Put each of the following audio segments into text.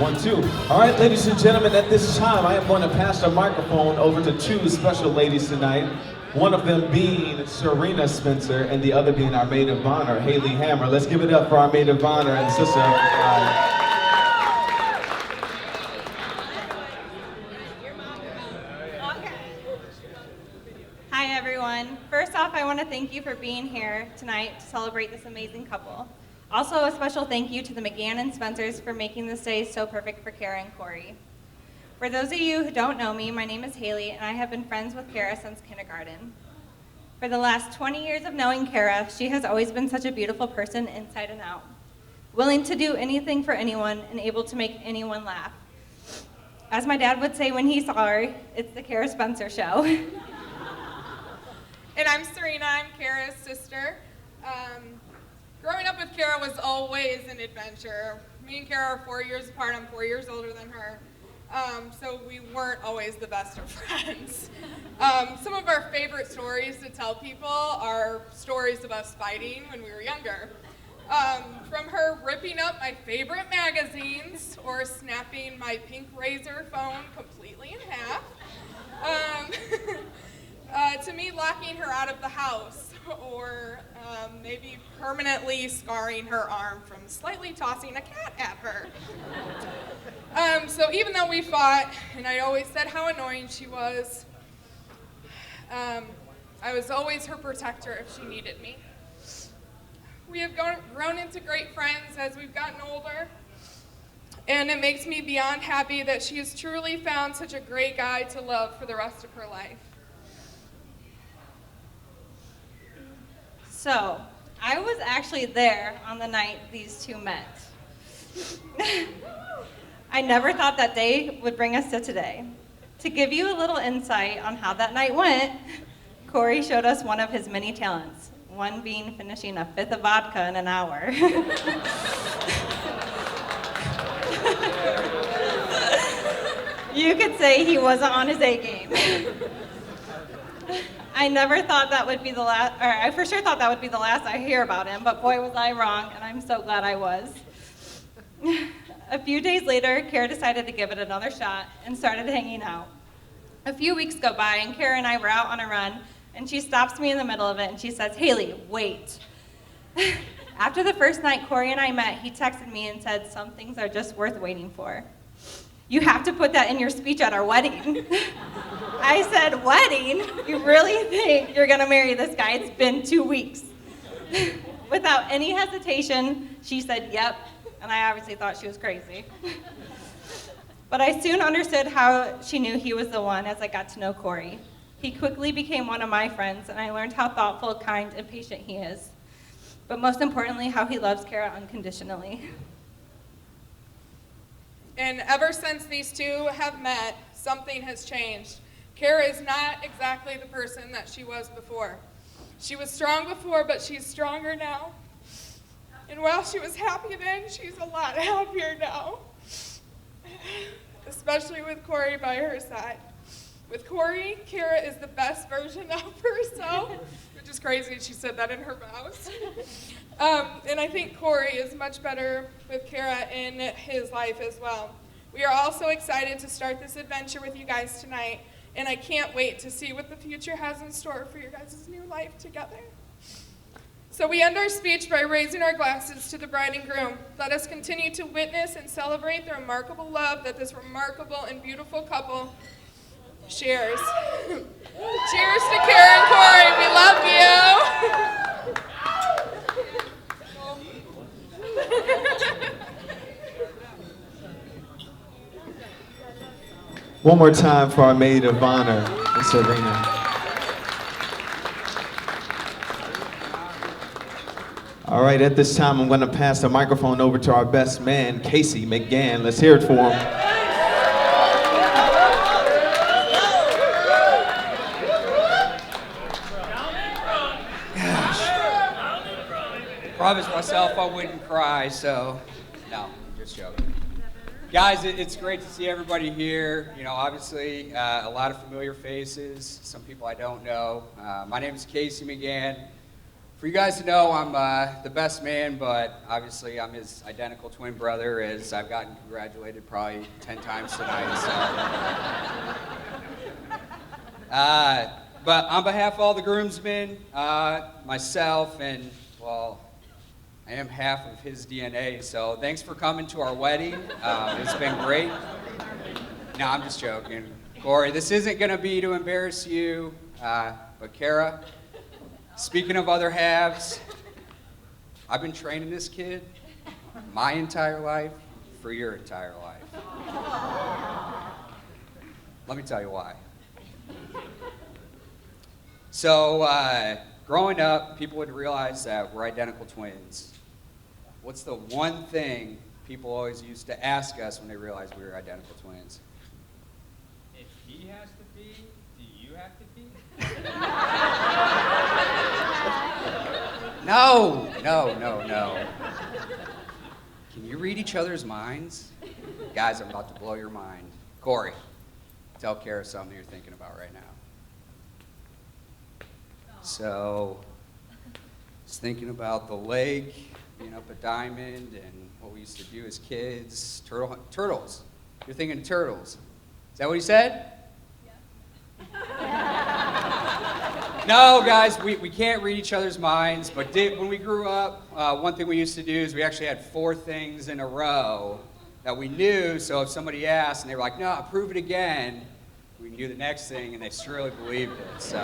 1, 2. All right, ladies and gentlemen, at this time, I am going to pass the microphone over to two special ladies tonight. One of them being Serena Spencer, and the other being our maid of honor, Haley Hammer. Let's give it up for our maid of honor and sister. Hi, everyone. First off, I want to thank you for being here tonight to celebrate this amazing couple. Also, a special thank you to the McGann and Spencers for making this day so perfect for Kara and Corey. For those of you who don't know me, my name is Haley, and I have been friends with Kara since kindergarten. For the last 20 years of knowing Kara, she has always been such a beautiful person inside and out, willing to do anything for anyone and able to make anyone laugh. As my dad would say when he saw her, it's the Kara Spencer show. And I'm Serena, I'm Kara's sister. Growing up with Kara was always an adventure. Me and Kara are 4 years apart. I'm 4 years older than her. So we weren't always the best of friends. Some of our favorite stories to tell people are stories of us fighting when we were younger. From her ripping up my favorite magazines or snapping my pink Razor phone completely in half, to me locking her out of the house, or maybe permanently scarring her arm from slightly tossing a cat at her. So even though we fought, and I always said how annoying she was, I was always her protector if she needed me. We have grown into great friends as we've gotten older, and it makes me beyond happy that she has truly found such a great guy to love for the rest of her life. So, I was actually there on the night these two met. I never thought that day would bring us to today. To give you a little insight on how that night went, Corey showed us one of his many talents, one being finishing a fifth of vodka in an hour. You could say he wasn't on his A game. I never thought that would be the last, or I for sure thought that would be the last I hear about him, but boy was I wrong, and I'm so glad I was. A few days later, Kara decided to give it another shot and started hanging out. A few weeks go by, and Kara and I were out on a run, and she stops me in the middle of it, and she says, "Haley, wait." After the first night Corey and I met, he texted me and said, "Some things are just worth waiting for. You have to put that in your speech at our wedding." I said, "Wedding? You really think you're gonna marry this guy? It's been 2 weeks." Without any hesitation, she said, "Yep," and I obviously thought she was crazy. But I soon understood how she knew he was the one as I got to know Corey. He quickly became one of my friends, and I learned how thoughtful, kind, and patient he is. But most importantly, how he loves Kara unconditionally. And ever since these two have met, something has changed. Kara is not exactly the person that she was before. She was strong before, but she's stronger now. And while she was happy then, she's a lot happier now. Especially with Corey by her side. With Corey, Kara is the best version of herself, which is crazy she said that in her vows. And I think Corey is much better with Kara in his life as well. We are also excited to start this adventure with you guys tonight, and I can't wait to see what the future has in store for your guys' new life together. So we end our speech by raising our glasses to the bride and groom. Let us continue to witness and celebrate the remarkable love that this remarkable and beautiful couple shares. Cheers to Kara and Corey. We love you. One more time for our maid of honor, Miss Serena. All right, at this time, I'm going to pass the microphone over to our best man, Casey McGann. Let's hear it for him. Promised myself I wouldn't cry, so no, just joking. Guys, it's great to see everybody here. You know, obviously, a lot of familiar faces, some people I don't know. My name is Casey McGann For you guys to know, I'm the best man, but obviously I'm his identical twin brother, as I've gotten congratulated probably 10 times tonight. So. But on behalf of all the groomsmen, myself, and, well, I am half of his DNA, so thanks for coming to our wedding. It's been great. No, I'm just joking. Corey, this isn't going to be to embarrass you, but Kara, speaking of other halves, I've been training this kid my entire life for your entire life. Let me tell you why. So, growing up, people would realize that we're identical twins. What's the one thing people always used to ask us when they realized we were identical twins? If he has to be, do you have to be? No. Can you read each other's minds? Guys, I'm about to blow your mind. Corey, tell Kara something you're thinking about right now. So, just thinking about the lake, being up a diamond, and what we used to do as kids. Turtles. You're thinking turtles. Is that what he said? No, guys, we can't read each other's minds, but when we grew up, one thing we used to do is we actually had 4 things in a row that we knew, so if somebody asked and they were like, no, prove it again, we can do the next thing, and they surely believed it, so.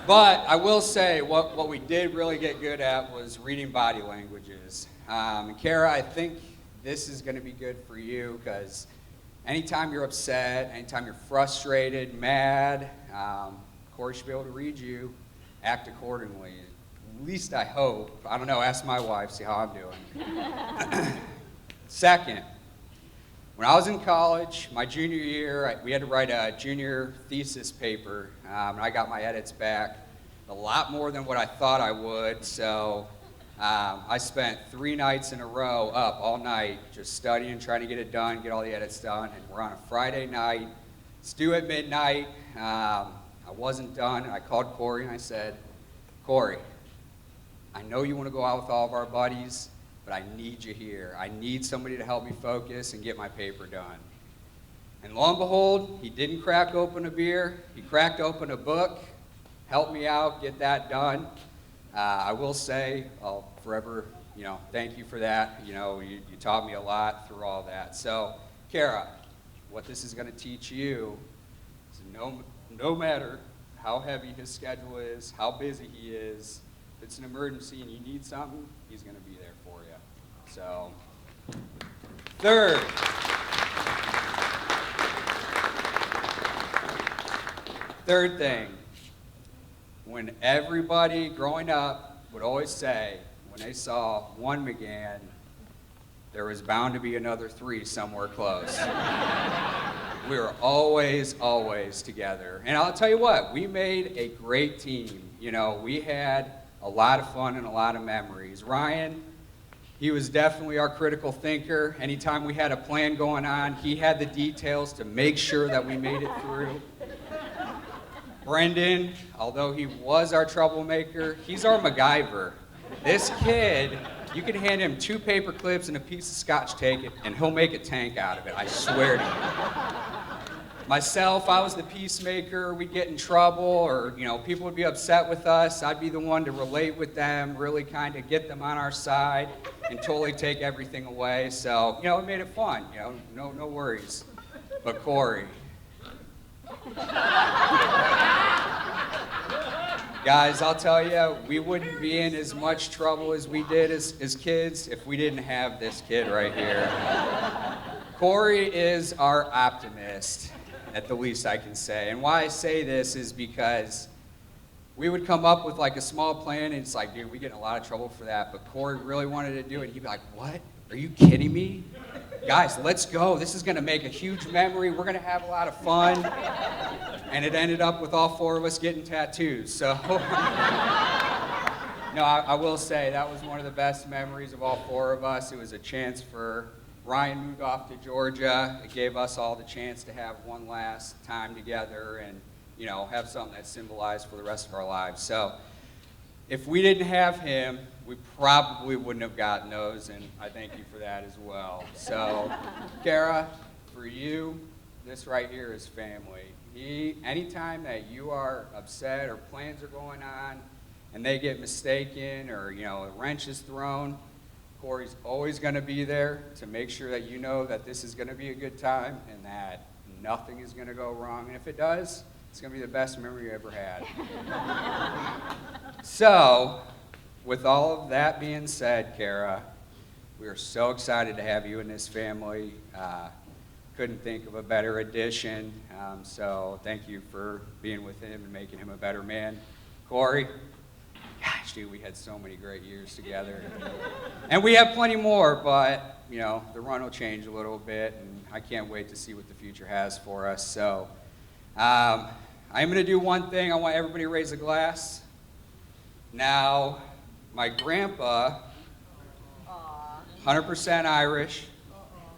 But I will say, what we did really get good at was reading body languages. And Kara, I think this is going to be good for you, because anytime you're upset, anytime you're frustrated, mad, Corey should be able to read you, act accordingly. At least I hope. I don't know, ask my wife, see how I'm doing. Second, when I was in college, my junior year, we had to write a junior thesis paper, and I got my edits back a lot more than what I thought I would, so I spent 3 nights in a row up all night just studying, trying to get it done, get all the edits done, and we're on a Friday night. It's due at midnight. I wasn't done, and I called Corey and I said, Corey, I know you want to go out with all of our buddies, but I need you here. I need somebody to help me focus and get my paper done. And lo and behold, he didn't crack open a beer. He cracked open a book, helped me out, get that done. I will say, I'll forever, thank you for that. You taught me a lot through all that. So, Kara, what this is going to teach you is no matter how heavy his schedule is, how busy he is, if it's an emergency and you need something, he's going to be there for you. So, third thing, when everybody growing up would always say, when they saw one McGann, there was bound to be another 3 somewhere close. We were always together. And I'll tell you what, we made a great team. We had a lot of fun and a lot of memories. Ryan, he was definitely our critical thinker. Anytime we had a plan going on, he had the details to make sure that we made it through. Brendan, although he was our troublemaker, he's our MacGyver. This kid, you can hand him 2 paper clips and a piece of Scotch tape, and he'll make a tank out of it, I swear to you. Myself, I was the peacemaker. We'd get in trouble, or people would be upset with us. I'd be the one to relate with them, really kind of get them on our side, and totally take everything away. So, it made it fun. No worries. But Corey, guys, I'll tell you, we wouldn't be in as much trouble as we did as kids if we didn't have this kid right here. Corey is our optimist, at the least I can say. And why I say this is because we would come up with like a small plan, and it's like, dude, we get in a lot of trouble for that. But Corey really wanted to do it. He'd be like, what? Are you kidding me? Guys, let's go. This is going to make a huge memory. We're going to have a lot of fun. And it ended up with all 4 of us getting tattoos. So, no, I will say that was one of the best memories of all 4 of us. It was a chance for Ryan moved off to Georgia. It gave us all the chance to have one last time together and, have something that symbolized for the rest of our lives. So, if we didn't have him, we probably wouldn't have gotten those, and I thank you for that as well. So, Kara, for you, this right here is family. Anytime that you are upset or plans are going on and they get mistaken or, a wrench is thrown, Corey's always going to be there to make sure that you know that this is going to be a good time and that nothing is going to go wrong. And if it does, it's going to be the best memory you ever had. So, with all of that being said, Kara, we are so excited to have you in this family. Couldn't think of a better addition. So thank you for being with him and making him a better man. Corey, gosh, dude, we had so many great years together. And we have plenty more, but, the run will change a little bit, and I can't wait to see what the future has for us. So I'm going to do one thing. I want everybody to raise a glass. Now, my grandpa, 100% Irish,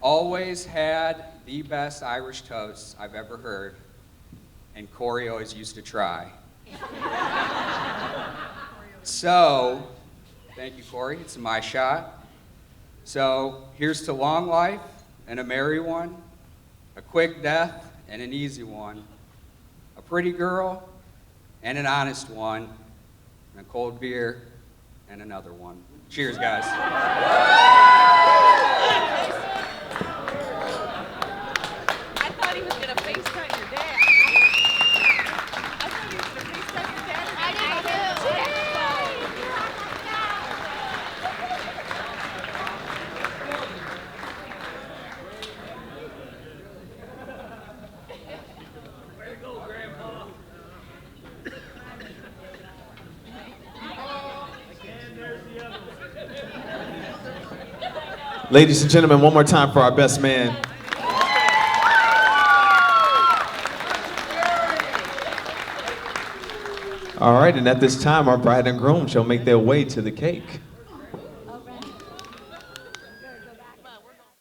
always had the best Irish toast I've ever heard, and Corey always used to try. So, thank you, Corey. It's my shot. So, here's to long life and a merry one, a quick death and an easy one, a pretty girl and an honest one, and a cold beer and another one. Cheers, guys. I thought he was going to FaceTime your dad. I thought he was going to FaceTime your dad. Ladies and gentlemen, one more time for our best man. All right, and at this time, our bride and groom shall make their way to the cake.